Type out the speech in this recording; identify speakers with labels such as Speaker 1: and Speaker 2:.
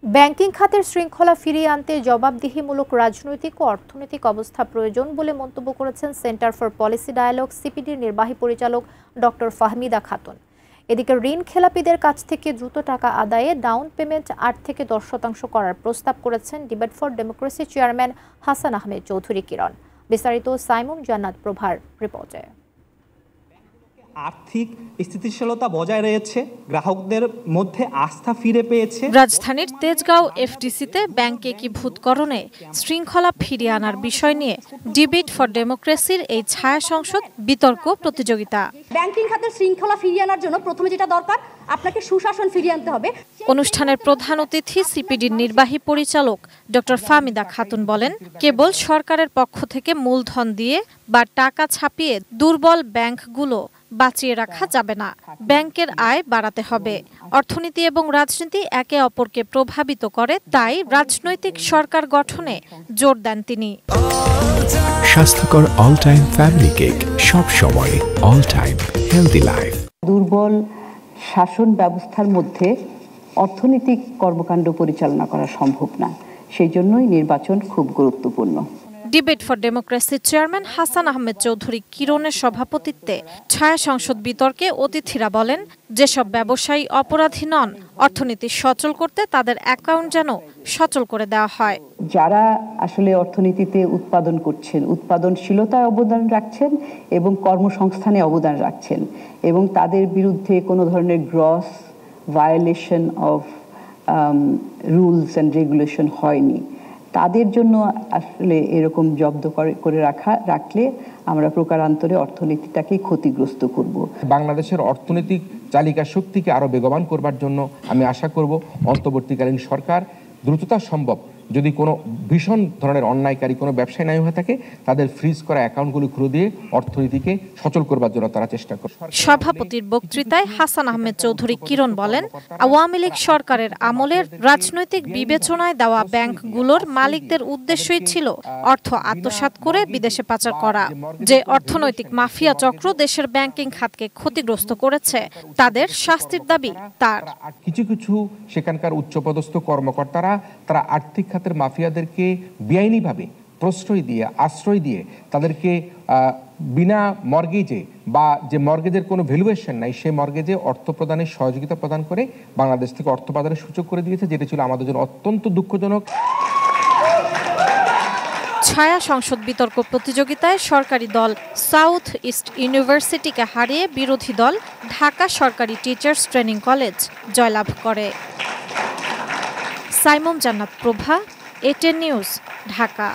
Speaker 1: Banking খাতের শৃঙ্খলা ফিরিয়ে আনতে জবাবদিহিমূলক রাজনৈতিক ও অর্থনৈতিক অবস্থা প্রয়োজন বলে মন্তব্য করেছেন সেন্টার ফর পলিসি ডায়ালগ সিপিডির নির্বাহী পরিচালক ডক্টর ফাহমিদা খাতুন। এদিকে ঋণ খেলাপিদের কাছ থেকে দ্রুত টাকা আদায়ে ডাউন পেমেন্ট ৮ থেকে ১০% করার প্রস্তাব করেছেন debate for democracy chairman Hasan Ahmed Chowdhury Kiran. বিস্তারিত সাইমুম জান্নাত প্রভার রিপোর্টে।
Speaker 2: আর্থিক স্থিতিশীলতা বজায় রয়েছে, গ্রাহকদের মধ্যে আস্থা ফিরে পেয়েছে।
Speaker 3: রাজধানীর তেজগাঁও এফডিসিতে ব্যাংক একীভূতকরণে শৃঙ্খলা ফিরিয়ে আনার বিষয় নিয়ে ডিবেট ফর ডেমোক্রেসির এই ছায়া সংসদ বিতর্ক প্রতিযোগিতা।
Speaker 4: ব্যাংকিং খাতের শৃঙ্খলা ফিরিয়ে আনার জন্য প্রথমে যেটা দরকার, আপনাকে সুশাসন ফিরিয়ে আনতে হবে।
Speaker 3: অনুষ্ঠানের প্রধান অতিথি সিপিডির নির্বাহী পরিচালক ডক্টর ফাহমিদা খাতুন বলেন, কেবল সরকারের পক্ষ থেকে মূলধন দিয়ে বা টাকা ছাপিয়ে দুর্বল ব্যাংকগুলো বাঁচিয়ে রাখা যাবে না, ব্যাংকের আয় বাড়াতে হবে। অর্থনীতি এবং রাজনীতি একে অপরকে প্রভাবিত করে, তাই রাজনৈতিক সরকার গঠনে জোর দেন তিনি।
Speaker 5: স্বাস্থ্যকর অল টাইম ফ্যামিলি কেক, সব সময় অল টাইম হেলদি লাইফ।
Speaker 6: দুর্বল শাসন ব্যবস্থার মধ্যে অর্থনৈতিক কর্মকাণ্ড পরিচালনা করা সম্ভব না, সেই জন্যই নির্বাচন খুব গুরুত্বপূর্ণ।
Speaker 3: ডিবেট ফর ডেমোক্রেসির চেয়ারম্যান হাসান আহমেদ চৌধুরী কিরণের সভাপতিত্বে ছায়া সংসদ বিতর্কে অতিথিরা বলেন, যেসব ব্যবসায়ী অপরাধী নন, অর্থনীতি সচল করতে তাদের অ্যাকাউন্ট যেন সচল করে দেওয়া হয়।
Speaker 6: যারা আসলে অর্থনীতিতে উৎপাদন করছেন, উৎপাদনশীলতায় অবদান রাখছেন এবং কর্মসংস্থানে অবদান রাখছেন, এবং তাদের বিরুদ্ধে কোনো ধরনের gross violation of rules and regulation হয়নি, তাদের জন্য আসলে এরকম জব্দ করে রাখলে আমরা প্রকারান্তরে অর্থনীতিটাকে ক্ষতিগ্রস্ত করব।
Speaker 7: বাংলাদেশের অর্থনৈতিক চালিকা শক্তিকে আরো বেগবান করবার জন্য আমি আশা করব অন্তর্বর্তীকালীন সরকার দ্রুততা সম্ভব যদি কোনো ভীষণ ধরনের অন্যায়কারী কোনো ব্যবসায়ী নাই হয়ে থাকে, তাদের ফ্রিজ করা অ্যাকাউন্টগুলো খুলে দিয়ে অর্থনীতিকে সচল করবার জন্য তারা চেষ্টা করে।
Speaker 3: সভাপতির বক্তৃতায় হাসান আহমেদ চৌধুরী কিরণ বলেন, আওয়ামী লীগ সরকারের আমলের রাজনৈতিক বিবেচনায় দেওয়া ব্যাংকগুলোর মালিকদের উদ্দেশ্যই ছিল অর্থ আত্মসাৎ করে বিদেশে পাচার করা। যে অর্থনৈতিক মাফিয়া চক্র দেশের ব্যাংকিং খাতকে ক্ষতিগ্রস্ত করেছে, তাদের শাস্তির দাবি তার।
Speaker 7: কিছু কিছু সেখানকার উচ্চপদস্থ কর্মকর্তারা তারা আর্থিক খাতের মাফিয়াদেরকে বেআইনিভাবে প্রশ্রয় দিয়ে, আশ্রয় দিয়ে, তাদেরকে বিনা মর্গেজে বা যে মর্গেজের কোনো ভ্যালুয়েশন নাই, সেই মর্গেজে অর্থ প্রদানের সহযোগিতা প্রদান করে বাংলাদেশ থেকে অর্থ প্রদানের সুযোগ করে দিয়েছে, যেটা ছিল আমাদের জন্য অত্যন্ত দুঃখজনক।
Speaker 3: ছায়া সংসদ বিতর্ক প্রতিযোগিতায় সরকারি দল সাউথ ইস্ট ইউনিভার্সিটিকে হারিয়ে বিরোধী দল ঢাকা সরকারি টিচার্স ট্রেনিং কলেজ জয়লাভ করে। সাইমুম জান্নাত প্রভা, এটিএন নিউজ, ঢাকা।